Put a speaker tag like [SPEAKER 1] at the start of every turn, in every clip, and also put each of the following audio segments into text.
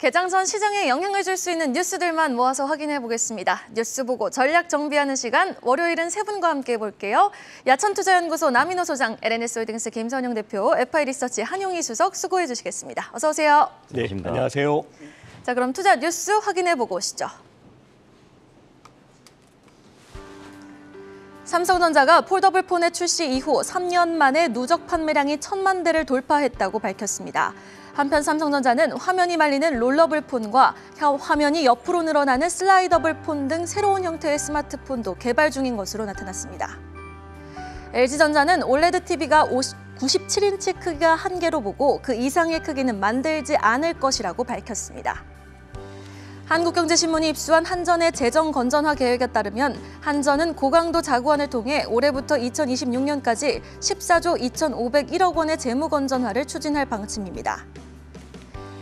[SPEAKER 1] 개장 전 시장에 영향을 줄 수 있는 뉴스들만 모아서 확인해 보겠습니다. 뉴스 보고 전략 정비하는 시간, 월요일은 세 분과 함께 해볼게요. 야천투자연구소 남인호 소장, LNS홀딩스 김선영 대표, FI리서치 한용희 수석 수고해 주시겠습니다. 어서 오세요.
[SPEAKER 2] 네, 안녕하세요.
[SPEAKER 1] 자, 그럼 투자 뉴스 확인해 보고 오시죠. 삼성전자가 폴더블 폰의 출시 이후 3년 만에 누적 판매량이 1,000만 대를 돌파했다고 밝혔습니다. 한편 삼성전자는 화면이 말리는 롤러블 폰과 화면이 옆으로 늘어나는 슬라이더블 폰 등 새로운 형태의 스마트폰도 개발 중인 것으로 나타났습니다. LG전자는 올레드 TV가 97인치 크기가 한계로 보고 그 이상의 크기는 만들지 않을 것이라고 밝혔습니다. 한국경제신문이 입수한 한전의 재정 건전화 계획에 따르면 한전은 고강도 자구안을 통해 올해부터 2026년까지 14조 2,501억 원의 재무 건전화를 추진할 방침입니다.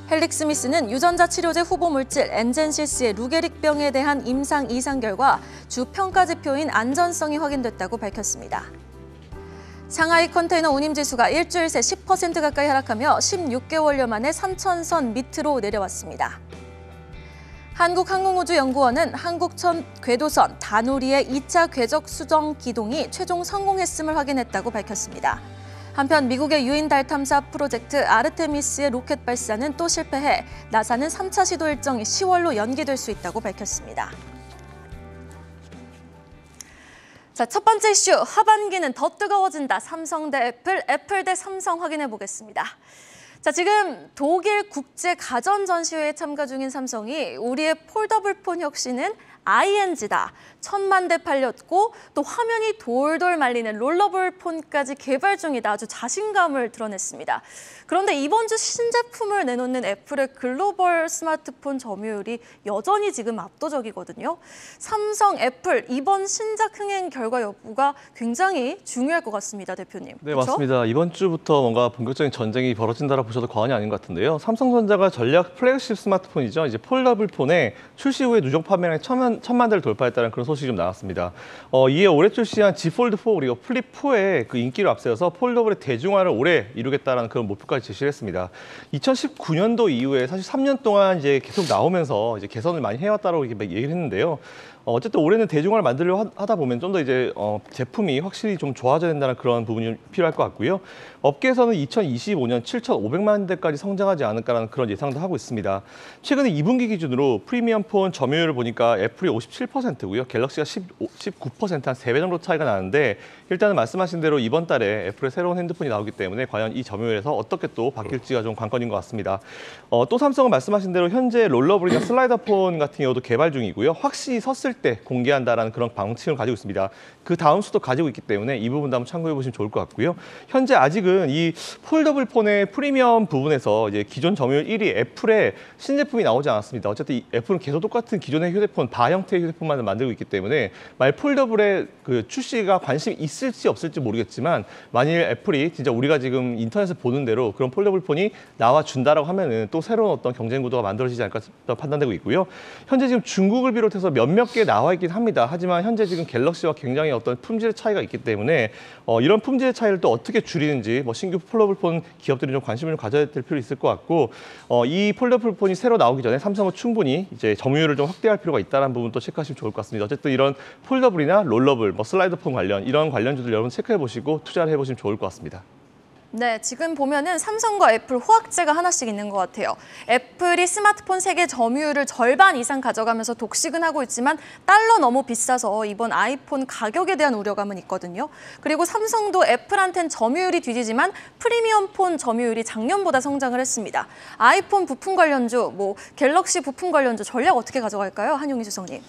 [SPEAKER 1] 헬릭스미스는 유전자 치료제 후보 물질 엔젠시스의 루게릭병에 대한 임상 이상 결과 주 평가지표인 안전성이 확인됐다고 밝혔습니다. 상하이 컨테이너 운임지수가 일주일 새 10% 가까이 하락하며 16개월여 만에 3,000선 밑으로 내려왔습니다. 한국항공우주연구원은 한국천 궤도선 다누리의 2차 궤적 수정 기동이 최종 성공했음을 확인했다고 밝혔습니다. 한편 미국의 유인 달 탐사 프로젝트 아르테미스의 로켓 발사는 또 실패해 나사는 3차 시도 일정이 10월로 연기될 수 있다고 밝혔습니다. 자, 첫 번째 이슈, 하반기는 더 뜨거워진다. 삼성 대 애플, 애플 대 삼성 확인해 보겠습니다. 자, 지금 독일 국제 가전 전시회에 참가 중인 삼성이 우리의 폴더블 폰 혁신은 ING다. 1,000만 대 팔렸고 또 화면이 돌돌 말리는 롤러블 폰까지 개발 중이다. 아주 자신감을 드러냈습니다. 그런데 이번 주 신제품을 내놓는 애플의 글로벌 스마트폰 점유율이 여전히 지금 압도적이거든요. 삼성, 애플 이번 신작 흥행 결과 여부가 굉장히 중요할 것 같습니다, 대표님.
[SPEAKER 2] 네,
[SPEAKER 1] 그렇죠?
[SPEAKER 2] 맞습니다. 이번 주부터 뭔가 본격적인 전쟁이 벌어진다라 보셔도 과언이 아닌 것 같은데요. 삼성전자가 전략 플래그십 스마트폰이죠. 이제 폴더블 폰에 출시 후에 누적 판매량이 1,000만 대를 돌파했다는 그런 소식이 좀 나왔습니다. 이에 올해 출시한 Z 폴드 4 그리고 플립 4의 그 인기를 앞세워서 폴더블의 대중화를 올해 이루겠다라는 그런 목표까지 제시를 했습니다. 2019년도 이후에 사실 3년 동안 이제 계속 나오면서 이제 개선을 많이 해왔다고 이렇게 얘기를 했는데요. 어쨌든 올해는 대중화를 만들려고 하다 보면 좀 더 이제 제품이 확실히 좀 좋아져야 된다는 그런 부분이 필요할 것 같고요. 업계에서는 2025년 7,500만 대까지 성장하지 않을까라는 그런 예상도 하고 있습니다. 최근에 2분기 기준으로 프리미엄 폰 점유율을 보니까 애플이 57%고요. 갤럭시가 19%, 한 3배 정도 차이가 나는데 일단은 말씀하신 대로 이번 달에 애플의 새로운 핸드폰이 나오기 때문에 과연 이 점유율에서 어떻게 또 바뀔지가 좀 관건인 것 같습니다. 또 삼성은 말씀하신 대로 현재 롤러블이나 슬라이더 폰 같은 경우도 개발 중이고요. 확실히 섰을 때 공개한다라는 그런 방침을 가지고 있습니다. 그 다음 수도 가지고 있기 때문에 이 부분도 한번 참고해 보시면 좋을 것 같고요. 현재 아직은 이 폴더블 폰의 프리미엄 부분에서 이제 기존 점유율 1위 애플의 신제품이 나오지 않았습니다. 어쨌든 이 애플은 계속 똑같은 기존의 휴대폰, 바 형태의 휴대폰만 만들고 있기 때문에 만약 폴더블의 그 출시가 관심이 있을지 없을지 모르겠지만 만일 애플이 진짜 우리가 지금 인터넷에서 보는 대로 그런 폴더블 폰이 나와준다라고 하면은 또 새로운 어떤 경쟁 구도가 만들어지지 않을까 판단되고 있고요. 현재 지금 중국을 비롯해서 몇몇 개 나와 있긴 합니다. 하지만 현재 지금 갤럭시와 굉장히 어떤 품질의 차이가 있기 때문에 이런 품질의 차이를 또 어떻게 줄이는지 신규 폴더블 폰 기업들이 좀 관심을 가져야 될 필요 있을 것 같고 이 폴더블 폰이 새로 나오기 전에 삼성은 충분히 이제 점유율을 좀 확대할 필요가 있다는 부분도 체크하시면 좋을 것 같습니다. 어쨌든 이런 폴더블이나 롤러블, 슬라이더 폰 관련 이런 관련주들 여러분 체크해 보시고 투자를 해보시면 좋을 것 같습니다.
[SPEAKER 1] 네, 지금 보면은 삼성과 애플 호황제가 하나씩 있는 것 같아요. 애플이 스마트폰 세계 점유율을 절반 이상 가져가면서 독식은 하고 있지만 달러 너무 비싸서 이번 아이폰 가격에 대한 우려감은 있거든요. 그리고 삼성도 애플한텐 점유율이 뒤지지만 프리미엄 폰 점유율이 작년보다 성장을 했습니다. 아이폰 부품 관련주, 갤럭시 부품 관련주 전략 어떻게 가져갈까요? 한용희 수석님.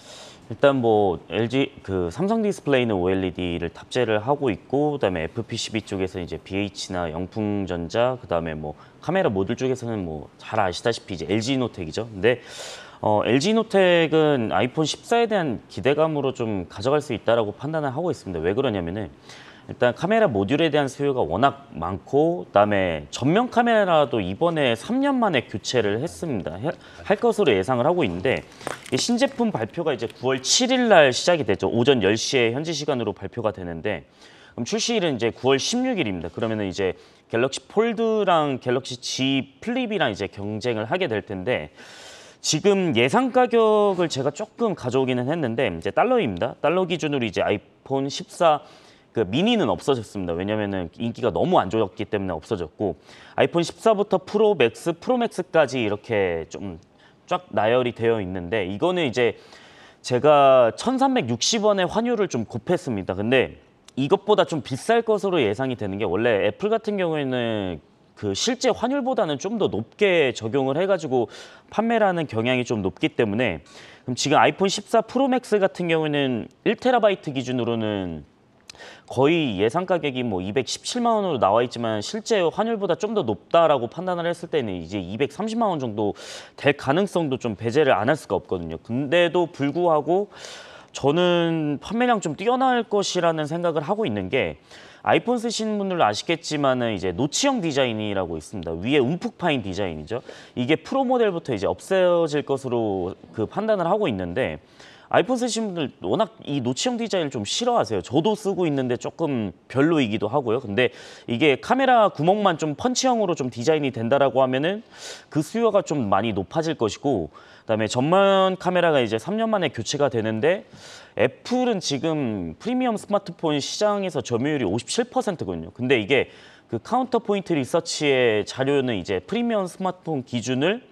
[SPEAKER 3] 일단 LG 삼성 디스플레이는 OLED를 탑재를 하고 있고 그다음에 FPCB 쪽에서 이제 BH나 영풍전자 그다음에 카메라 모듈 쪽에서는 잘 아시다시피 이제 LG노텍이죠. 근데 LG노텍은 아이폰 14에 대한 기대감으로 좀 가져갈 수 있다라고 판단을 하고 있습니다. 왜 그러냐면은 일단 카메라 모듈에 대한 수요가 워낙 많고 그다음에 전면 카메라도 이번에 3년 만에 교체를 했습니다. 할 것으로 예상을 하고 있는데 이 신제품 발표가 이제 9월 7일 날 시작이 됐죠. 오전 10시에 현지 시간으로 발표가 되는데 그럼 출시일은 이제 9월 16일입니다. 그러면은 이제 갤럭시 폴드랑 갤럭시 Z 플립이랑 이제 경쟁을 하게 될 텐데 지금 예상 가격을 제가 조금 가져오기는 했는데 이제 달러입니다. 달러 기준으로 이제 아이폰 14 그 미니는 없어졌습니다. 왜냐면은 인기가 너무 안 좋았기 때문에 없어졌고 아이폰 14부터 프로 맥스, 프로 맥스까지 이렇게 좀 쫙 나열이 되어 있는데 이거는 이제 제가 1,360원의 환율을 좀 곱했습니다. 근데 이것보다 좀 비쌀 것으로 예상이 되는 게 원래 애플 같은 경우에는 그 실제 환율보다는 좀 더 높게 적용을 해가지고 판매를 하는 경향이 좀 높기 때문에 그럼 지금 아이폰 14 프로 맥스 같은 경우에는 1TB 기준으로는 거의 예상 가격이 뭐 217만 원으로 나와 있지만 실제 환율보다 좀 더 높다라고 판단을 했을 때는 이제 230만 원 정도 될 가능성도 좀 배제를 안 할 수가 없거든요. 근데도 불구하고 저는 판매량 좀 뛰어날 것이라는 생각을 하고 있는 게 아이폰 쓰시는 분들도 아시겠지만은 이제 노치형 디자인이라고 있습니다. 위에 움푹 파인 디자인이죠. 이게 프로 모델부터 이제 없어질 것으로 그 판단을 하고 있는데 아이폰 쓰시는 분들 워낙 이 노치형 디자인을 좀 싫어하세요. 저도 쓰고 있는데 조금 별로이기도 하고요. 근데 이게 카메라 구멍만 좀 펀치형으로 좀 디자인이 된다라고 하면은 그 수요가 좀 많이 높아질 것이고 그다음에 전면 카메라가 이제 3년 만에 교체가 되는데 애플은 지금 프리미엄 스마트폰 시장에서 점유율이 57%거든요. 근데 이게 그 카운터 포인트 리서치의 자료는 이제 프리미엄 스마트폰 기준을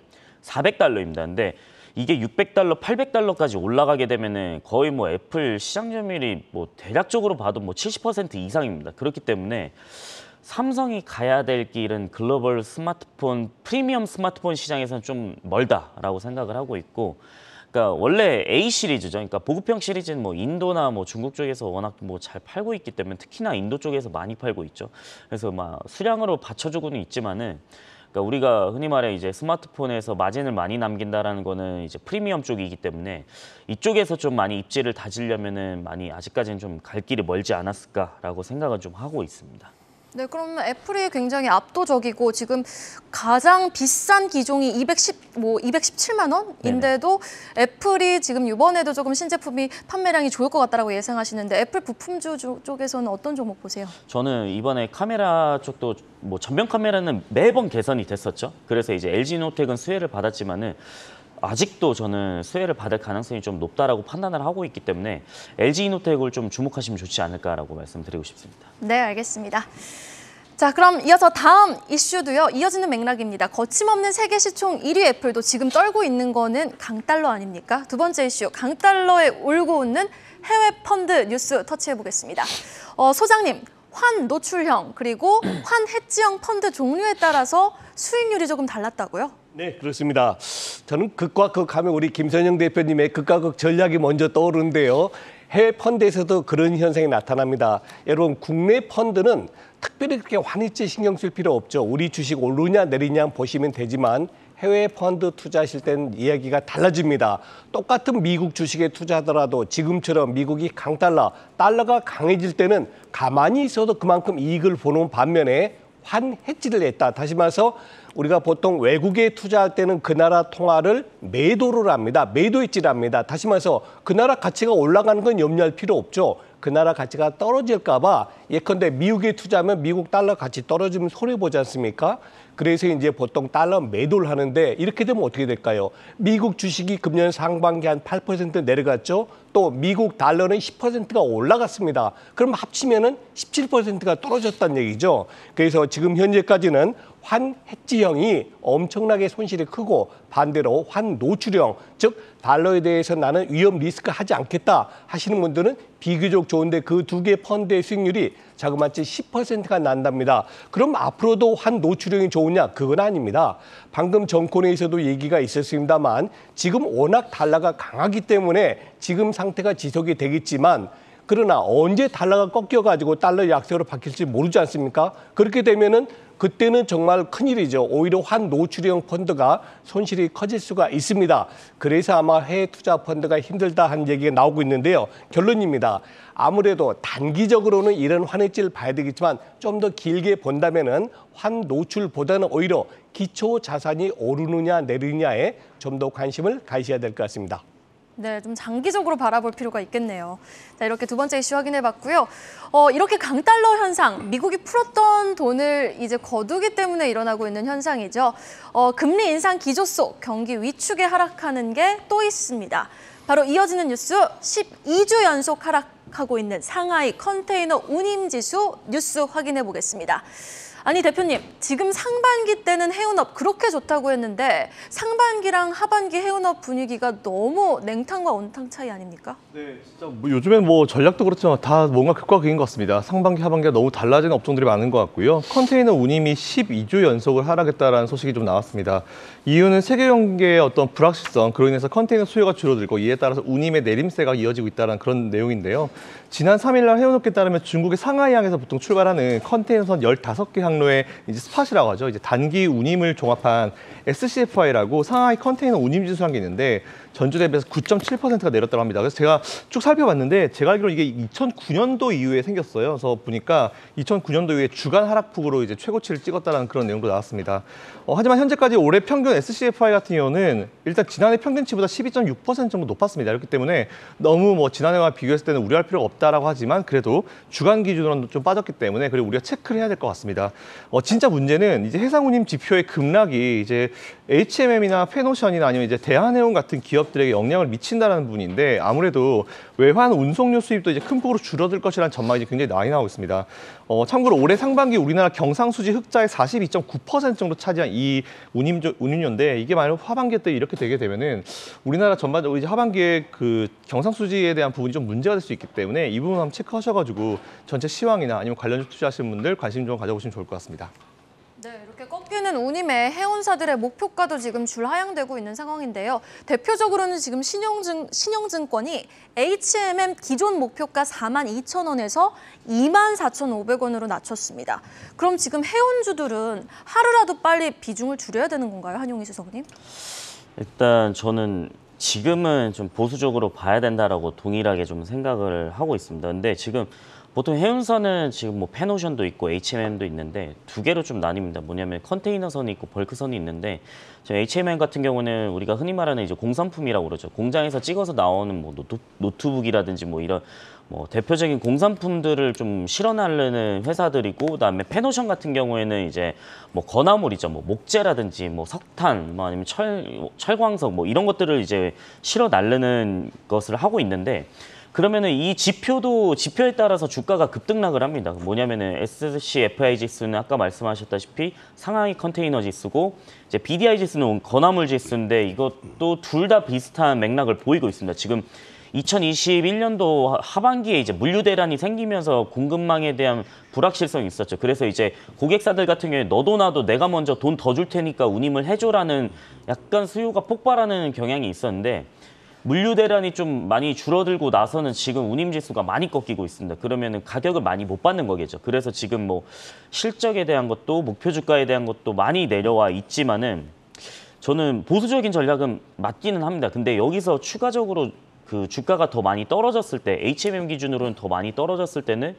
[SPEAKER 3] $400입니다. 근데 이게 $600, $800까지 올라가게 되면은 거의 뭐 애플 시장 점유율이 뭐 대략적으로 봐도 뭐 70% 이상입니다. 그렇기 때문에 삼성이 가야 될 길은 글로벌 스마트폰, 프리미엄 스마트폰 시장에서는 좀 멀다라고 생각을 하고 있고 그러니까 원래 A 시리즈죠. 그러니까 보급형 시리즈는 뭐 인도나 뭐 중국 쪽에서 워낙 뭐 잘 팔고 있기 때문에 특히나 인도 쪽에서 많이 팔고 있죠. 그래서 막 수량으로 받쳐주고는 있지만은 그러니까 우리가 흔히 말해 이제 스마트폰에서 마진을 많이 남긴다라는 거는 이제 프리미엄 쪽이기 때문에 이쪽에서 좀 많이 입지를 다지려면은 많이 아직까지는 좀 갈 길이 멀지 않았을까라고 생각은 좀 하고 있습니다.
[SPEAKER 1] 네, 그럼 애플이 굉장히 압도적이고 지금 가장 비싼 기종이 217만 원인데도 애플이 지금 이번에도 조금 신제품이 판매량이 좋을 것 같다라고 예상하시는데 애플 부품주 쪽에서는 어떤 종목 보세요?
[SPEAKER 3] 저는 이번에 카메라 쪽도 뭐 전면 카메라는 매번 개선이 됐었죠. 그래서 이제 LG노텍은 수혜를 받았지만은 아직도 저는 수혜를 받을 가능성이 좀 높다라고 판단을 하고 있기 때문에 LG노텍을 좀 주목하시면 좋지 않을까라고 말씀드리고 싶습니다.
[SPEAKER 1] 네, 알겠습니다. 자, 그럼 이어서 다음 이슈도요. 이어지는 맥락입니다. 거침없는 세계 시총 1위 애플도 지금 떨고 있는 거는 강달러 아닙니까? 두 번째 이슈, 강달러에 울고 웃는 해외 펀드 뉴스 터치해보겠습니다. 소장님, 환 노출형 그리고 환 해지형 펀드 종류에 따라서 수익률이 조금 달랐다고요?
[SPEAKER 4] 네, 그렇습니다. 저는 극과 극하면 우리 김선영 대표님의 극과 극 전략이 먼저 떠오르는데요. 해외 펀드에서도 그런 현상이 나타납니다. 여러분, 국내 펀드는 특별히 그렇게 환희치 신경 쓸 필요 없죠. 우리 주식 오르냐 내리냐 보시면 되지만 해외 펀드 투자하실 때는 이야기가 달라집니다. 똑같은 미국 주식에 투자하더라도 지금처럼 미국이 강달러, 달러가 강해질 때는 가만히 있어도 그만큼 이익을 보는 반면에 환 해지를 했다. 다시 말해서 우리가 보통 외국에 투자할 때는 그 나라 통화를 매도를 합니다. 매도 해지를 합니다. 다시 말해서 그 나라 가치가 올라가는 건 염려할 필요 없죠. 그 나라 가치가 떨어질까 봐 예컨대 미국에 투자하면 미국 달러 가치 떨어지면 손해보지 않습니까? 그래서 이제 보통 달러 매도를 하는데 이렇게 되면 어떻게 될까요? 미국 주식이 금년 상반기 한 8% 내려갔죠. 또 미국 달러는 10%가 올라갔습니다. 그럼 합치면은 17%가 떨어졌다는 얘기죠. 그래서 지금 현재까지는 환 해지형이 엄청나게 손실이 크고 반대로 환 노출형, 즉 달러에 대해서 나는 위험 리스크 하지 않겠다 하시는 분들은 비교적 좋은데 그 두 개 펀드의 수익률이 자그마치 10%가 난답니다. 그럼 앞으로도 환 노출형이 좋으냐? 그건 아닙니다. 방금 정권에서도 얘기가 있었습니다만 지금 워낙 달러가 강하기 때문에 지금 상태가 지속이 되겠지만 그러나 언제 달러가 꺾여가지고 달러 약세로 바뀔지 모르지 않습니까? 그렇게 되면은 그때는 정말 큰일이죠. 오히려 환 노출형 펀드가 손실이 커질 수가 있습니다. 그래서 아마 해외 투자 펀드가 힘들다 하는 얘기가 나오고 있는데요. 결론입니다. 아무래도 단기적으로는 이런 환해지를 봐야 되겠지만 좀 더 길게 본다면은 환 노출보다는 오히려 기초 자산이 오르느냐 내리느냐에 좀 더 관심을 가지셔야 될 것 같습니다.
[SPEAKER 1] 네, 좀 장기적으로 바라볼 필요가 있겠네요. 자, 이렇게 두 번째 이슈 확인해봤고요. 이렇게 강달러 현상, 미국이 풀었던 돈을 이제 거두기 때문에 일어나고 있는 현상이죠. 금리 인상 기조 속 경기 위축에 하락하는 게 또 있습니다. 바로 이어지는 뉴스, 12주 연속 하락하고 있는 상하이 컨테이너 운임지수 뉴스 확인해 보겠습니다. 아니 대표님, 지금 상반기 때는 해운업 그렇게 좋다고 했는데 상반기랑 하반기 해운업 분위기가 너무 냉탕과 온탕 차이 아닙니까?
[SPEAKER 2] 네, 진짜 요즘엔 전략도 그렇지만 다 뭔가 극과 극인 것 같습니다. 상반기, 하반기가 너무 달라지는 업종들이 많은 것 같고요. 컨테이너 운임이 12주 연속을 하락했다라는 소식이 좀 나왔습니다. 이유는 세계 경기의 어떤 불확실성, 그로 인해서 컨테이너 수요가 줄어들고 이에 따라서 운임의 내림세가 이어지고 있다는 그런 내용인데요. 지난 3일 날 해운업계에 따르면 중국의 상하이항에서 보통 출발하는 컨테이너선 15개 항로의 이제 스팟이라고 하죠. 이제 단기 운임을 종합한 SCFI라고 상하이 컨테이너 운임 지수라는 게 있는데 전주 대비해서 9.7%가 내렸다고 합니다. 그래서 제가 쭉 살펴봤는데 제가 알기로 이게 2009년도 이후에 생겼어요. 그래서 보니까 2009년도 이후에 주간 하락폭으로 이제 최고치를 찍었다는 그런 내용도 나왔습니다. 하지만 현재까지 올해 평균 SCFI 같은 경우는 일단 지난해 평균치보다 12.6% 정도 높았습니다. 그렇기 때문에 너무 지난해와 비교했을 때는 우려할 필요가 없다라고 하지만 그래도 주간 기준으로는 좀 빠졌기 때문에 그리고 우리가 체크를 해야 될 것 같습니다. 진짜 문제는 이제 해상운임 지표의 급락이 이제 HMM이나 페노션이나 아니면 이제 대한해운 같은 기업들에게 영향을 미친다는 부분인데 아무래도 외환 운송료 수입도 이제 큰 폭으로 줄어들 것이라는 전망이 굉장히 많이 나오고 있습니다. 참고로 올해 상반기 우리나라 경상수지 흑자의 42.9% 정도 차지한 이 운임료인데 이게 만약 하반기 때 이렇게 되게 되면은 우리나라 전반적으로 이제 하반기에 그 경상수지에 대한 부분이 좀 문제가 될 수 있기 때문에 이 부분 한번 체크하셔가지고 전체 시황이나 아니면 관련주 투자하시는 분들 관심 좀 가져보시면 좋을 것 같습니다.
[SPEAKER 1] 네, 이렇게 꺾이는 운임에 해운사들의 목표가도 지금 줄하향되고 있는 상황인데요. 대표적으로는 지금 신영증권이 HMM 기존 목표가 42,000원에서 24,500원으로 낮췄습니다. 그럼 지금 해운주들은 하루라도 빨리 비중을 줄여야 되는 건가요, 한용희 수석님?
[SPEAKER 3] 일단 저는 지금은 좀 보수적으로 봐야 된다라고 동일하게 좀 생각을 하고 있습니다. 근데 지금 보통 해운선은 지금 페노션도 있고 HMM도 있는데 두 개로 좀 나뉩니다. 뭐냐면 컨테이너선이 있고 벌크선이 있는데 HMM 같은 경우는 우리가 흔히 말하는 이제 공산품이라고 그러죠. 공장에서 찍어서 나오는 노트북이라든지 이런 대표적인 공산품들을 좀 실어 나르는 회사들이고 그다음에 페노션 같은 경우에는 이제 건화물이죠. 목재라든지 석탄 아니면 철광석 이런 것들을 이제 실어 나르는 것을 하고 있는데 그러면은 이 지표에 따라서 주가가 급등락을 합니다. 뭐냐면은 SCFI 지수는 아까 말씀하셨다시피 상하이 컨테이너 지수고 이제 BDI 지수는 건화물 지수인데 이것도 둘 다 비슷한 맥락을 보이고 있습니다. 지금 2021년도 하반기에 이제 물류 대란이 생기면서 공급망에 대한 불확실성이 있었죠. 그래서 이제 고객사들 같은 경우에 너도 나도 내가 먼저 돈 더 줄 테니까 운임을 해줘라는 약간 수요가 폭발하는 경향이 있었는데 물류 대란이 좀 많이 줄어들고 나서는 지금 운임 지수가 많이 꺾이고 있습니다. 그러면은 가격을 많이 못 받는 거겠죠. 그래서 지금 실적에 대한 것도 목표 주가에 대한 것도 많이 내려와 있지만은 저는 보수적인 전략은 맞기는 합니다. 근데 여기서 추가적으로 그 주가가 더 많이 떨어졌을 때 HMM 기준으로는 더 많이 떨어졌을 때는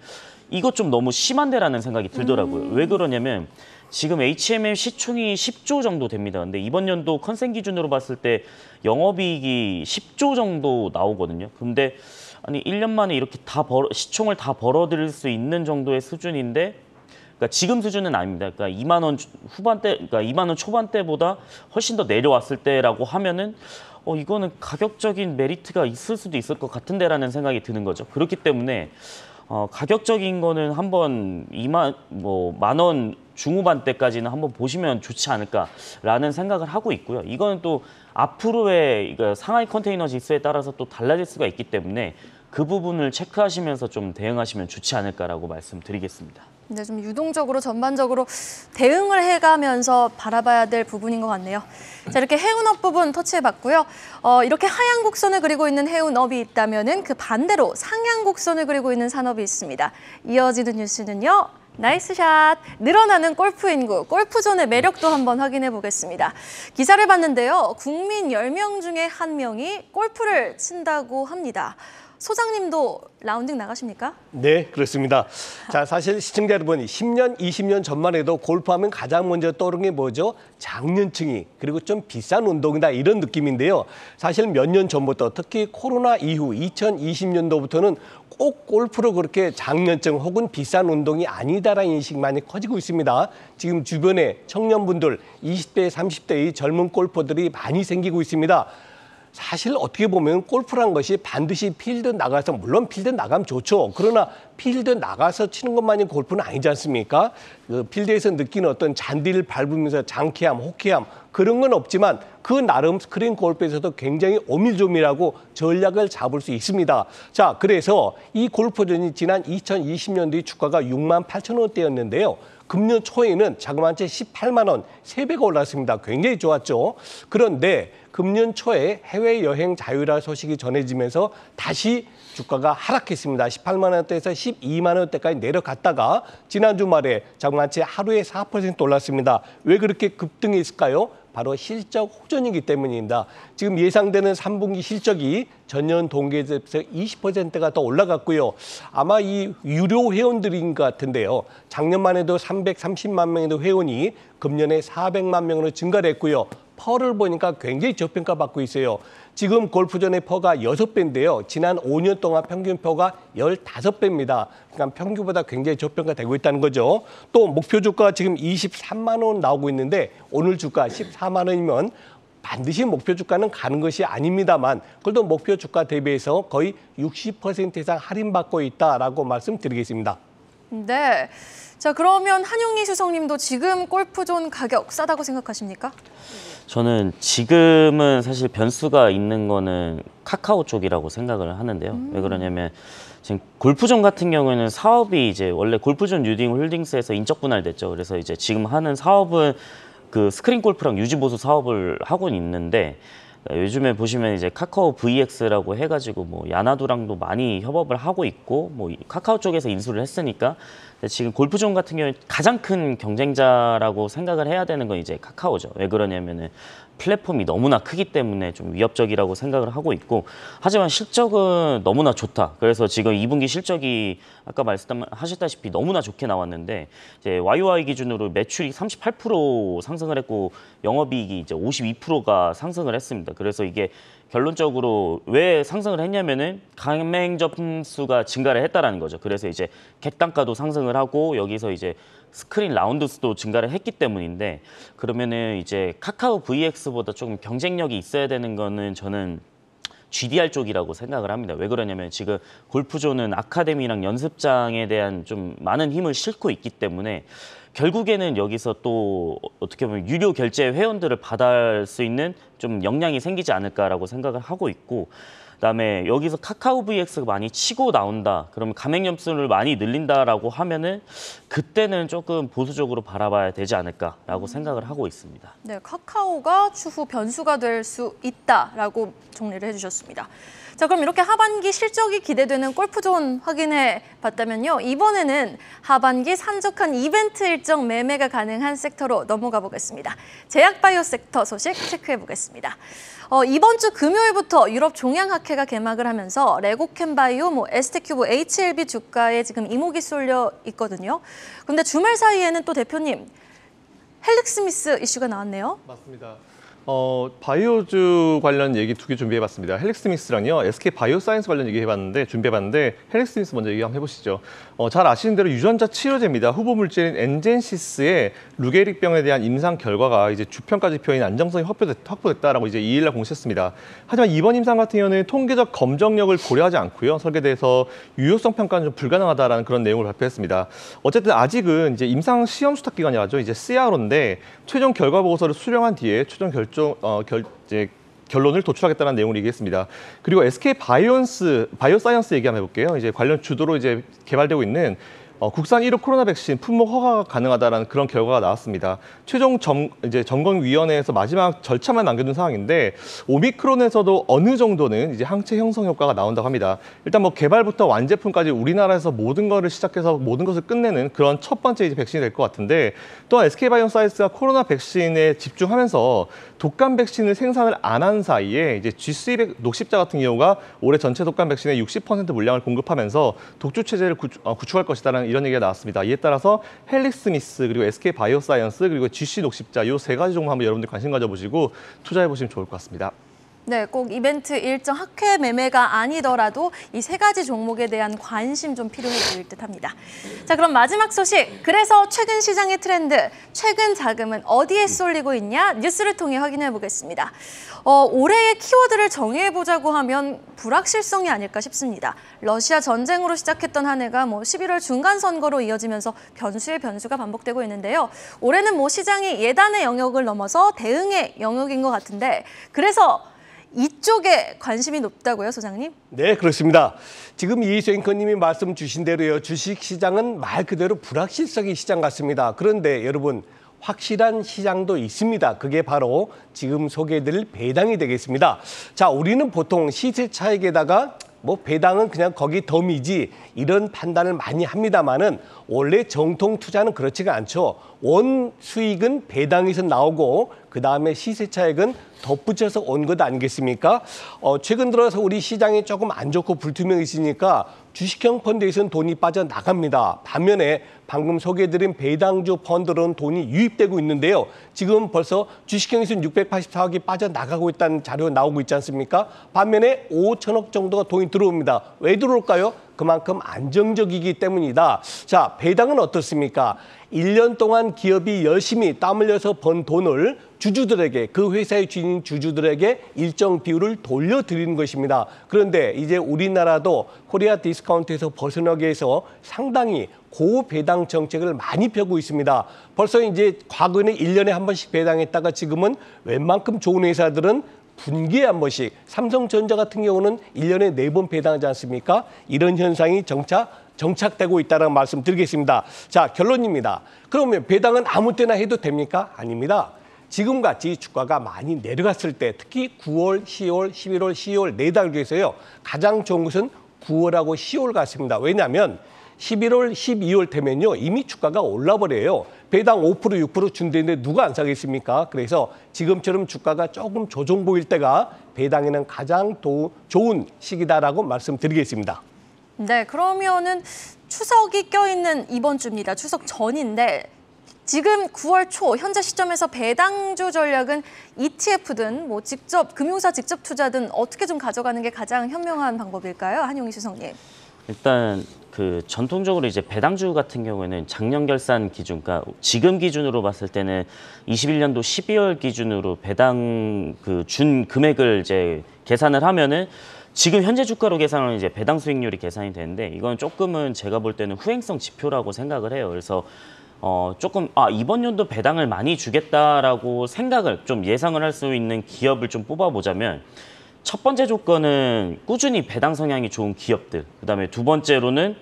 [SPEAKER 3] 이것 좀 너무 심한데라는 생각이 들더라고요. 왜 그러냐면 지금 HMM 시총이 10조 정도 됩니다. 근데 이번 연도 컨센 기준으로 봤을 때 영업이익이 10조 정도 나오거든요. 근데 아니 1년 만에 이렇게 시총을 다 벌어들일 수 있는 정도의 수준인데 그러니까 지금 수준은 아닙니다. 그러니까 2만 원 후반대, 그러니까 2만 원 초반대보다 훨씬 더 내려왔을 때라고 하면은 이거는 가격적인 메리트가 있을 수도 있을 것 같은데라는 생각이 드는 거죠. 그렇기 때문에 가격적인 거는 한번 만 원 중후반대까지는 한번 보시면 좋지 않을까라는 생각을 하고 있고요. 이거는 또 앞으로의 상하이 컨테이너 지수에 따라서 또 달라질 수가 있기 때문에 그 부분을 체크하시면서 좀 대응하시면 좋지 않을까라고 말씀드리겠습니다.
[SPEAKER 1] 네, 좀 유동적으로 전반적으로 대응을 해가면서 바라봐야 될 부분인 것 같네요. 자, 이렇게 해운업 부분 터치해봤고요. 이렇게 하향 곡선을 그리고 있는 해운업이 있다면은 그 반대로 상향 곡선을 그리고 있는 산업이 있습니다. 이어지는 뉴스는요. 나이스 샷! 늘어나는 골프 인구, 골프존의 매력도 한번 확인해 보겠습니다. 기사를 봤는데요. 국민 10명 중에 1명이 골프를 친다고 합니다. 소장님도 라운딩 나가십니까?
[SPEAKER 4] 네, 그렇습니다. 자, 사실 시청자 여러분, 10년, 20년 전만 해도 골프하면 가장 먼저 떠오르는 게 뭐죠? 장년층이, 그리고 좀 비싼 운동이다 이런 느낌인데요. 사실 몇 년 전부터, 특히 코로나 이후 2020년도부터는 꼭 골프로 그렇게 장년층 혹은 비싼 운동이 아니다라는 인식이 많이 커지고 있습니다. 지금 주변에 청년분들, 20대, 30대의 젊은 골퍼들이 많이 생기고 있습니다. 사실 어떻게 보면 골프란 것이 반드시 필드 나가서, 물론 필드 나가면 좋죠. 그러나 필드 나가서 치는 것만이 골프는 아니지 않습니까? 그 필드에서 느끼는 어떤 잔디를 밟으면서 장쾌함, 호쾌함 그런 건 없지만 그 나름 스크린 골프에서도 굉장히 오밀조밀하고 전략을 잡을 수 있습니다. 자, 그래서 이 골프전이 지난 2020년도에 주가가 6만 8천 원대였는데요. 금년 초에는 자그마치 18만 원, 3배가 올랐습니다. 굉장히 좋았죠. 그런데 금년 초에 해외여행 자유화 소식이 전해지면서 다시 주가가 하락했습니다. 18만 원대에서 12만 원대까지 내려갔다가 지난 주말에 자그마치 하루에 4% 올랐습니다. 왜 그렇게 급등했을까요? 바로 실적 호전이기 때문입니다. 지금 예상되는 3분기 실적이 전년 동기에 비해서 20%가 더 올라갔고요. 아마 이 유료 회원들인 것 같은데요. 작년만 해도 330만 명의 회원이 금년에 400만 명으로 증가를 했고요. 퍼를 보니까 굉장히 저평가받고 있어요. 지금 골프전의 퍼가 6배인데요. 지난 5년 동안 평균 퍼가 15배입니다. 그러니까 평균보다 굉장히 저평가되고 있다는 거죠. 또 목표 주가 지금 23만 원 나오고 있는데 오늘 주가 14만 원이면 반드시 목표 주가는 가는 것이 아닙니다만 그래도 목표 주가 대비해서 거의 60% 이상 할인받고 있다라고 말씀드리겠습니다.
[SPEAKER 1] 네. 자, 그러면 한용희 수석님도 지금 골프존 가격 싸다고 생각하십니까?
[SPEAKER 3] 저는 지금은 사실 변수가 있는 거는 카카오 쪽이라고 생각을 하는데요. 왜 그러냐면 지금 골프존 같은 경우에는 사업이 이제 원래 골프존 유딩 홀딩스에서 인적 분할됐죠. 그래서 이제 지금 하는 사업은 그 스크린 골프랑 유지 보수 사업을 하고 있는데 요즘에 보시면 이제 카카오 VX라고 해가지고 뭐 야나두랑도 많이 협업을 하고 있고 뭐 카카오 쪽에서 인수를 했으니까 지금 골프존 같은 경우에 가장 큰 경쟁자라고 생각을 해야 되는 건 이제 카카오죠. 왜 그러냐면은 플랫폼이 너무나 크기 때문에 좀 위협적이라고 생각을 하고 있고 하지만 실적은 너무나 좋다. 그래서 지금 2분기 실적이 아까 말씀하셨다시피 너무나 좋게 나왔는데 이제 YOY 기준으로 매출이 38% 상승을 했고 영업이익이 이제 52%가 상승을 했습니다. 그래서 이게 결론적으로 왜 상승을 했냐면은 가맹 접수가 증가를 했다라는 거죠. 그래서 이제 객단가도 상승을 하고 여기서 이제 스크린 라운드 수도 증가를 했기 때문인데 그러면은 이제 카카오 VX보다 조금 경쟁력이 있어야 되는 거는 저는 GDR 쪽이라고 생각을 합니다. 왜 그러냐면 지금 골프존은 아카데미랑 연습장에 대한 좀 많은 힘을 싣고 있기 때문에 결국에는 여기서 또 어떻게 보면 유료 결제 회원들을 받을 수 있는 좀 역량이 생기지 않을까라고 생각을 하고 있고 그다음에 여기서 카카오 VX가 많이 치고 나온다. 그러면 가맹 점수를 많이 늘린다라고 하면은 그때는 조금 보수적으로 바라봐야 되지 않을까라고 생각을 하고 있습니다.
[SPEAKER 1] 네, 카카오가 추후 변수가 될 수 있다라고 정리를 해주셨습니다. 자, 그럼 이렇게 하반기 실적이 기대되는 골프존 확인해 봤다면요. 이번에는 하반기 산적한 이벤트 일정 매매가 가능한 섹터로 넘어가 보겠습니다. 제약바이오 섹터 소식 체크해 보겠습니다. 이번 주 금요일부터 유럽 종양학회가 개막을 하면서 레고캠바이오, ST큐브, HLB 주가에 지금 이목이 쏠려 있거든요. 그런데 주말 사이에는 또 대표님, 헬릭스미스 이슈가 나왔네요.
[SPEAKER 2] 맞습니다. 바이오주 관련 얘기 2개 준비해봤습니다. 헬릭스미스랑요, SK 바이오사이언스 관련 준비해봤는데 헬릭스미스 먼저 얘기 한번 해보시죠. 잘 아시는 대로 유전자 치료제입니다. 후보 물질인 엔젠시스의 루게릭병에 대한 임상 결과가 이제 주평가 지표인 안정성이 확보됐다라고 이제 2일날 공시했습니다. 하지만 이번 임상 같은 경우는 통계적 검정력을 고려하지 않고요, 설계돼서 유효성 평가는 좀 불가능하다라는 그런 내용을 발표했습니다. 어쨌든 아직은 이제 임상 시험 수탁 기간이라죠. 이제 CRO인데 최종 결과 보고서를 수령한 뒤에 최종 결론을 도출하겠다는 내용을 얘기했습니다. 그리고 SK 바이오사이언스 얘기 한번 해볼게요. 이제 관련 주도로 이제 개발되고 있는 국산 1호 코로나 백신 품목 허가가 가능하다는 그런 결과가 나왔습니다. 최종 점검위원회에서 마지막 절차만 남겨둔 상황인데 오미크론에서도 어느 정도는 이제 항체 형성 효과가 나온다고 합니다. 일단 뭐 개발부터 완제품까지 우리나라에서 모든 거를 시작해서 모든 것을 끝내는 그런 첫 번째 이제 백신이 될 것 같은데 또한 SK바이오사이언스가 코로나 백신에 집중하면서 독감 백신을 생산을 안 한 사이에 이제 G300 녹십자 같은 경우가 올해 전체 독감 백신의 60% 물량을 공급하면서 독주 체제를 구축할 것이다라는 이런 얘기가 나왔습니다. 이에 따라서 헬릭스미스 그리고 SK바이오사이언스 그리고 GC 녹십자 이 세 가지 종목 한번 여러분들 관심 가져보시고 투자해 보시면 좋을 것 같습니다.
[SPEAKER 1] 네, 꼭 이벤트 일정 학회 매매가 아니더라도 이 세 가지 종목에 대한 관심 좀 필요해 보일 듯합니다. 자, 그럼 마지막 소식. 그래서 최근 시장의 트렌드, 최근 자금은 어디에 쏠리고 있냐? 뉴스를 통해 확인해 보겠습니다. 올해의 키워드를 정해보자고 하면 불확실성이 아닐까 싶습니다. 러시아 전쟁으로 시작했던 한 해가 11월 중간 선거로 이어지면서 변수의 변수가 반복되고 있는데요. 올해는 시장이 예단의 영역을 넘어서 대응의 영역인 것 같은데 그래서 이쪽에 관심이 높다고요, 소장님?
[SPEAKER 4] 네, 그렇습니다. 지금 이희수 앵커님이 말씀 주신 대로요. 주식시장은 말 그대로 불확실성의 시장 같습니다. 그런데 여러분, 확실한 시장도 있습니다. 그게 바로 지금 소개해드릴 배당이 되겠습니다. 자, 우리는 보통 시세 차익에다가 배당은 그냥 거기 덤이지 이런 판단을 많이 합니다만은 원래 정통 투자는 그렇지가 않죠. 원 수익은 배당에서 나오고 그다음에 시세 차익은 덧붙여서 온 것 아니겠습니까? 최근 들어서 우리 시장이 조금 안 좋고 불투명해지니까 주식형 펀드에서는 돈이 빠져나갑니다. 반면에 방금 소개해드린 배당주 펀드로는 돈이 유입되고 있는데요. 지금 벌써 주식형에서는 684억이 빠져나가고 있다는 자료가 나오고 있지 않습니까? 반면에 5천억 정도가 돈이 들어옵니다. 왜 들어올까요? 그만큼 안정적이기 때문이다. 자, 배당은 어떻습니까? 1년 동안 기업이 열심히 땀 흘려서 번 돈을 주주들에게, 그 회사의 주인 주주들에게 일정 비율을 돌려드리는 것입니다. 그런데 이제 우리나라도 코리아 디스카운트에서 벗어나기 위해서 상당히 고배당 정책을 많이 펴고 있습니다. 벌써 이제 과거에는 1년에 한 번씩 배당했다가 지금은 웬만큼 좋은 회사들은 분기에 한 번씩, 삼성전자 같은 경우는 1년에 4번 배당하지 않습니까? 이런 현상이 정착되고 있다는 말씀 드리겠습니다. 자, 결론입니다. 그러면 배당은 아무 때나 해도 됩니까? 아닙니다. 지금같이 주가가 많이 내려갔을 때 특히 9월, 10월, 11월, 12월 4달 중에서요. 가장 좋은 것은 9월하고 10월 같습니다. 왜냐하면 11월, 12월 되면요. 이미 주가가 올라버려요. 배당 5%, 6% 준다는데 누가 안 사겠습니까? 그래서 지금처럼 주가가 조금 조정 보일 때가 배당에는 가장 좋은 시기다라고 말씀드리겠습니다.
[SPEAKER 1] 네, 그러면은 추석이 껴있는 이번 주입니다. 추석 전인데 지금 9월 초 현재 시점에서 배당주 전략은 ETF든 직접 금융사 직접 투자든 어떻게 좀 가져가는 게 가장 현명한 방법일까요? 한용희 수석님.
[SPEAKER 3] 일단 전통적으로 이제 배당주 같은 경우에는 작년 결산 기준, 그러니까 지금 기준으로 봤을 때는 21년도 12월 기준으로 배당 준 금액을 이제 계산을 하면은 지금 현재 주가로 계산하면 이제 배당 수익률이 계산이 되는데 이건 조금은 제가 볼 때는 후행성 지표라고 생각을 해요. 그래서 조금 이번 연도 배당을 많이 주겠다라고 생각을 좀 예상을 할 수 있는 기업을 좀 뽑아보자면 첫 번째 조건은 꾸준히 배당 성향이 좋은 기업들. 그다음에 두 번째로는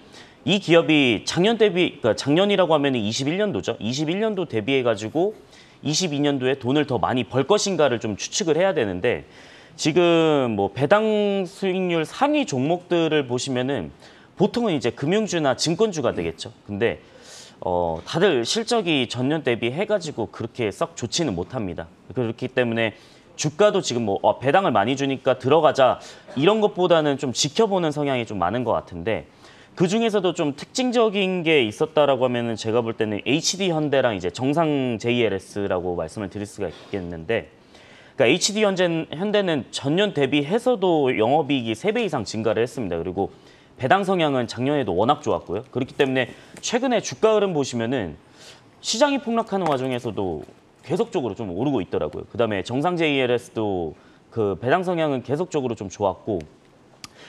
[SPEAKER 3] 이 기업이 작년 대비, 그러니까 작년이라고 하면 21년도죠. 21년도 대비해가지고 22년도에 돈을 더 많이 벌 것인가를 좀 추측을 해야 되는데 지금 배당 수익률 상위 종목들을 보시면은 보통은 이제 금융주나 증권주가 되겠죠. 근데 다들 실적이 전년 대비 해가지고 그렇게 썩 좋지는 못합니다. 그렇기 때문에 주가도 지금 배당을 많이 주니까 들어가자 이런 것보다는 좀 지켜보는 성향이 좀 많은 것 같은데 그 중에서도 좀 특징적인 게 있었다라고 하면은 제가 볼 때는 HD 현대랑 이제 정상 JLS라고 말씀을 드릴 수가 있겠는데 그러니까 HD 현대는 전년 대비해서도 영업이익이 3배 이상 증가를 했습니다. 그리고 배당 성향은 작년에도 워낙 좋았고요. 그렇기 때문에 최근에 주가 흐름 보시면은 시장이 폭락하는 와중에서도 계속적으로 좀 오르고 있더라고요. 그다음에 정상 JLS도 그 배당 성향은 계속적으로 좀 좋았고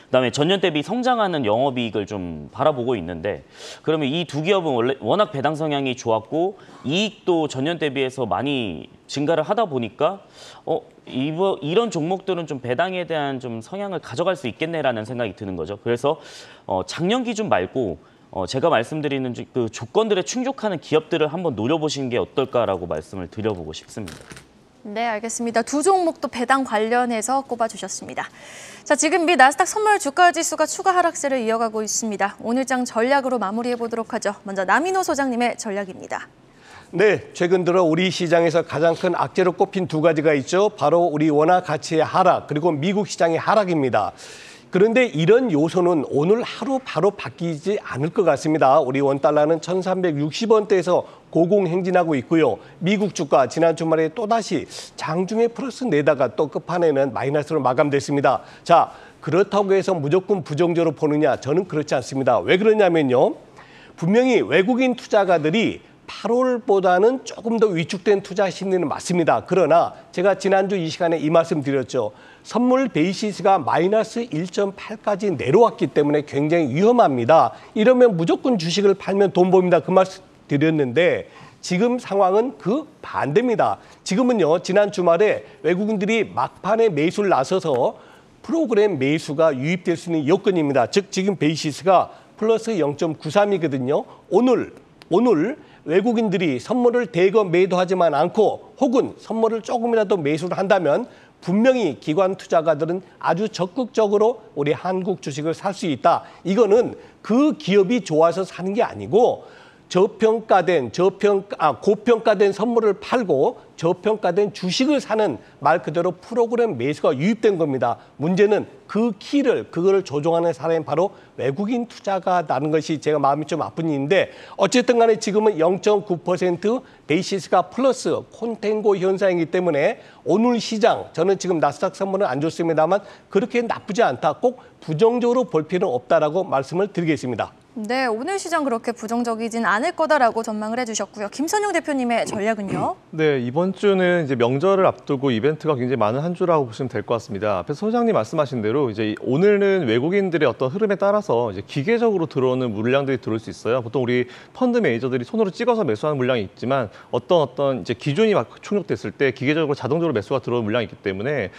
[SPEAKER 3] 그다음에 전년 대비 성장하는 영업이익을 좀 바라보고 있는데 그러면 이 두 기업은 원래 워낙 배당 성향이 좋았고 이익도 전년 대비해서 많이 증가를 하다 보니까 이런 종목들은 좀 배당에 대한 좀 성향을 가져갈 수 있겠네라는 생각이 드는 거죠. 그래서 작년 기준 말고 제가 말씀드리는 그 조건들에 충족하는 기업들을 한번 노려보시는 게 어떨까라고 말씀을 드려보고 싶습니다.
[SPEAKER 1] 네, 알겠습니다. 두 종목도 배당 관련해서 꼽아주셨습니다. 자, 지금 미 나스닥 선물 주가 지수가 추가 하락세를 이어가고 있습니다. 오늘장 전략으로 마무리해보도록 하죠. 먼저 남인호 소장님의 전략입니다.
[SPEAKER 4] 네, 최근 들어 우리 시장에서 가장 큰 악재로 꼽힌 두 가지가 있죠. 바로 우리 원화 가치의 하락, 그리고 미국 시장의 하락입니다. 그런데 이런 요소는 오늘 하루 바로 바뀌지 않을 것 같습니다. 우리 원달러는 1360원대에서 고공행진하고 있고요. 미국 주가 지난 주말에 또다시 장중에 플러스 내다가 또 끝판에는 마이너스로 마감됐습니다. 자, 그렇다고 해서 무조건 부정적으로 보느냐? 저는 그렇지 않습니다. 왜 그러냐면요. 분명히 외국인 투자가들이 8월보다는 조금 더 위축된 투자 심리는 맞습니다. 그러나 제가 지난주 이 시간에 이 말씀 드렸죠. 선물 베이시스가 마이너스 1.8까지 내려왔기 때문에 굉장히 위험합니다. 이러면 무조건 주식을 팔면 돈 벌입니다. 그 말씀 드렸는데 지금 상황은 그 반대입니다. 지금은요. 지난 주말에 외국인들이 막판에 매수를 나서서 프로그램 매수가 유입될 수 있는 여건입니다. 즉 지금 베이시스가 플러스 0.93이거든요. 오늘 외국인들이 선물을 대거 매도하지만 않고 혹은 선물을 조금이라도 매수를 한다면 분명히 기관 투자가들은 아주 적극적으로 우리 한국 주식을 살 수 있다. 이거는 그 기업이 좋아서 사는 게 아니고 고평가된 선물을 팔고 저평가된 주식을 사는 말 그대로 프로그램 매수가 유입된 겁니다. 문제는 그거를 조종하는 사람이 바로 외국인 투자가라는 것이 제가 마음이 좀 아픈 일인데 어쨌든 간에 지금은 0.9% 베이시스가 플러스 콘탱고 현상이기 때문에 오늘 시장 저는 지금 나스닥 선물은 안 좋습니다만 그렇게 나쁘지 않다. 꼭 부정적으로 볼 필요는 없다라고 말씀을 드리겠습니다.
[SPEAKER 1] 네, 오늘 시장 그렇게 부정적이진 않을 거다라고 전망을 해주셨고요. 김선영 대표님의 전략은요?
[SPEAKER 2] 네, 이번 주는 이제 명절을 앞두고 이벤트가 굉장히 많은 한 주라고 보시면 될 것 같습니다. 앞에서 소장님 말씀하신 대로 이제 오늘은 외국인들의 어떤 흐름에 따라서 이제 기계적으로 들어오는 물량들이 들어올 수 있어요. 보통 우리 펀드 매니저들이 손으로 찍어서 매수하는 물량이 있지만 어떤 이제 기준이 막 충족됐을 때 기계적으로 자동적으로 매수가 들어오는 물량이 있기 때문에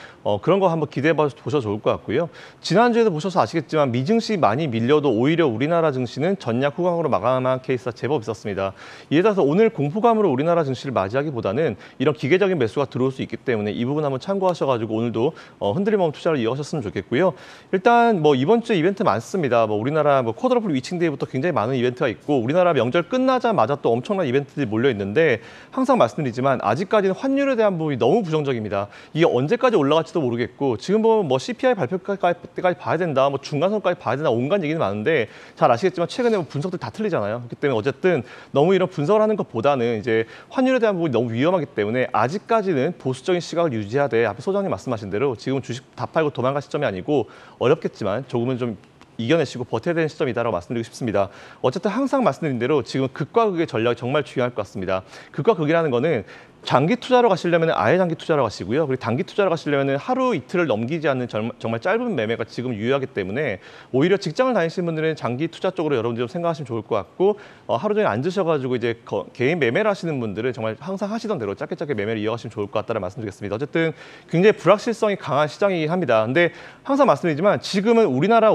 [SPEAKER 2] 그런 거 한번 기대해 보셔도 좋을 것 같고요. 지난주에도 보셔서 아시겠지만 미증시 많이 밀려도 오히려 우리나라 증시는 전략 후강으로 마감한 케이스가 제법 있었습니다. 이에 따라서 오늘 공포감으로 우리나라 증시를 맞이하기보다는 이런 기계적인 매수가 들어올 수 있기 때문에 이 부분 한번 참고하셔가지고 오늘도 흔들림 없는 투자를 이어가셨으면 좋겠고요. 일단 이번 주 이벤트 많습니다. 우리나라 쿼드러플 위칭데이부터 굉장히 많은 이벤트가 있고 우리나라 명절 끝나자마자 또 엄청난 이벤트들이 몰려 있는데 항상 말씀드리지만 아직까지는 환율에 대한 부분이 너무 부정적입니다. 이게 언제까지 올라갈지도 모르겠고 지금 보면 CPI 발표까지 봐야 된다, 중간선까지 봐야 된다 온갖 얘기는 많은데 잘 아시겠지만 최근에 분석들 다 틀리잖아요. 그렇기 때문에 어쨌든 너무 이런 분석을 하는 것보다는 이제 환율에 대한 부분이 너무 위험하기 때문에 아직까지는 보수적인 시각을 유지하되 앞에 소장님 말씀하신 대로 지금 주식 다 팔고 도망갈 시점이 아니고 어렵겠지만 조금은 좀 이겨내시고 버텨야 되는 시점이다라고 말씀드리고 싶습니다. 어쨌든 항상 말씀드린 대로 지금 극과 극의 전략이 정말 중요할 것 같습니다. 극과 극이라는 거는 장기 투자로 가시려면 아예 장기 투자로 가시고요. 그리고 단기 투자로 가시려면 하루 이틀을 넘기지 않는 정말 짧은 매매가 지금 유효하기 때문에 오히려 직장을 다니시는 분들은 장기 투자 쪽으로 여러분들이 좀 생각하시면 좋을 것 같고 하루 종일 앉으셔가지고 이제 개인 매매를 하시는 분들은 정말 항상 하시던 대로 짧게 매매를 이어가시면 좋을 것 같다는 말씀드리겠습니다. 어쨌든 굉장히 불확실성이 강한 시장이긴 합니다. 근데 항상 말씀드리지만 지금은 우리나라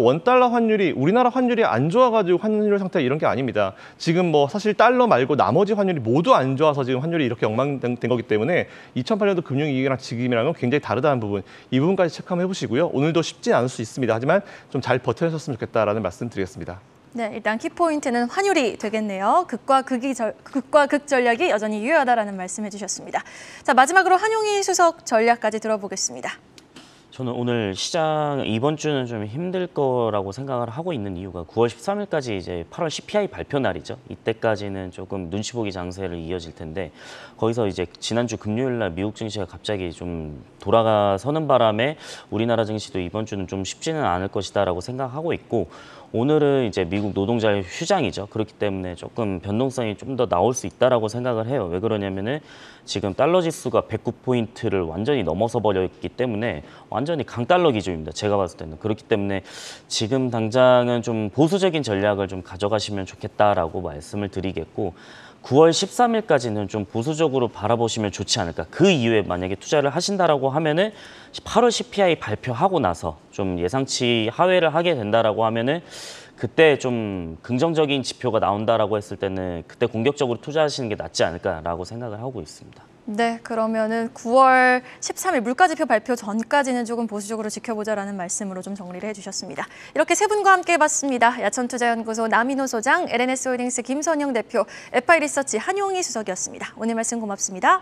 [SPEAKER 2] 환율이 안 좋아가지고 환율 상태 이런 게 아닙니다. 지금 사실 달러 말고 나머지 환율이 모두 안 좋아서 지금 환율이 이렇게 엉망된 거기 때문에 2008년도 금융위기랑 지금이랑은 굉장히 다르다는 부분, 이 부분까지 체크 한번 해보시고요. 오늘도 쉽지 않을 수 있습니다. 하지만 좀 잘 버텨주셨으면 좋겠다라는 말씀 드리겠습니다.
[SPEAKER 1] 네, 일단 키포인트는 환율이 되겠네요. 극과 극 전략이 여전히 유효하다라는 말씀해 주셨습니다. 자, 마지막으로 한용희 수석 전략까지 들어보겠습니다.
[SPEAKER 3] 저는 오늘 시장 이번 주는 좀 힘들 거라고 생각을 하고 있는 이유가 9월 13일까지 이제 8월 CPI 발표 날이죠. 이때까지는 조금 눈치 보기 장세를 이어질 텐데 거기서 이제 지난주 금요일 날 미국 증시가 갑자기 좀 돌아서는 바람에 우리나라 증시도 이번 주는 좀 쉽지는 않을 것이다라고 생각하고 있고 오늘은 이제 미국 노동자의 휴장이죠. 그렇기 때문에 조금 변동성이 좀 더 나올 수 있다라고 생각을 해요. 왜 그러냐면은 지금 달러 지수가 109포인트를 완전히 넘어서 버렸기 때문에 완전히 강달러 기준입니다. 제가 봤을 때는. 그렇기 때문에 지금 당장은 좀 보수적인 전략을 좀 가져가시면 좋겠다라고 말씀을 드리겠고 9월 13일까지는 좀 보수적으로 바라보시면 좋지 않을까. 그 이후에 만약에 투자를 하신다라고 하면은 8월 CPI 발표하고 나서 좀 예상치 하회를 하게 된다라고 하면은 그때 좀 긍정적인 지표가 나온다라고 했을 때는 그때 공격적으로 투자하시는 게 낫지 않을까라고 생각을 하고 있습니다.
[SPEAKER 1] 네, 그러면은 9월 13일 물가지표 발표 전까지는 조금 보수적으로 지켜보자라는 말씀으로 좀 정리를 해주셨습니다. 이렇게 세 분과 함께 해봤습니다. 야천투자연구소 남인호 소장, LNS홀딩스 김선영 대표, FI리서치 한용희 수석이었습니다. 오늘 말씀 고맙습니다.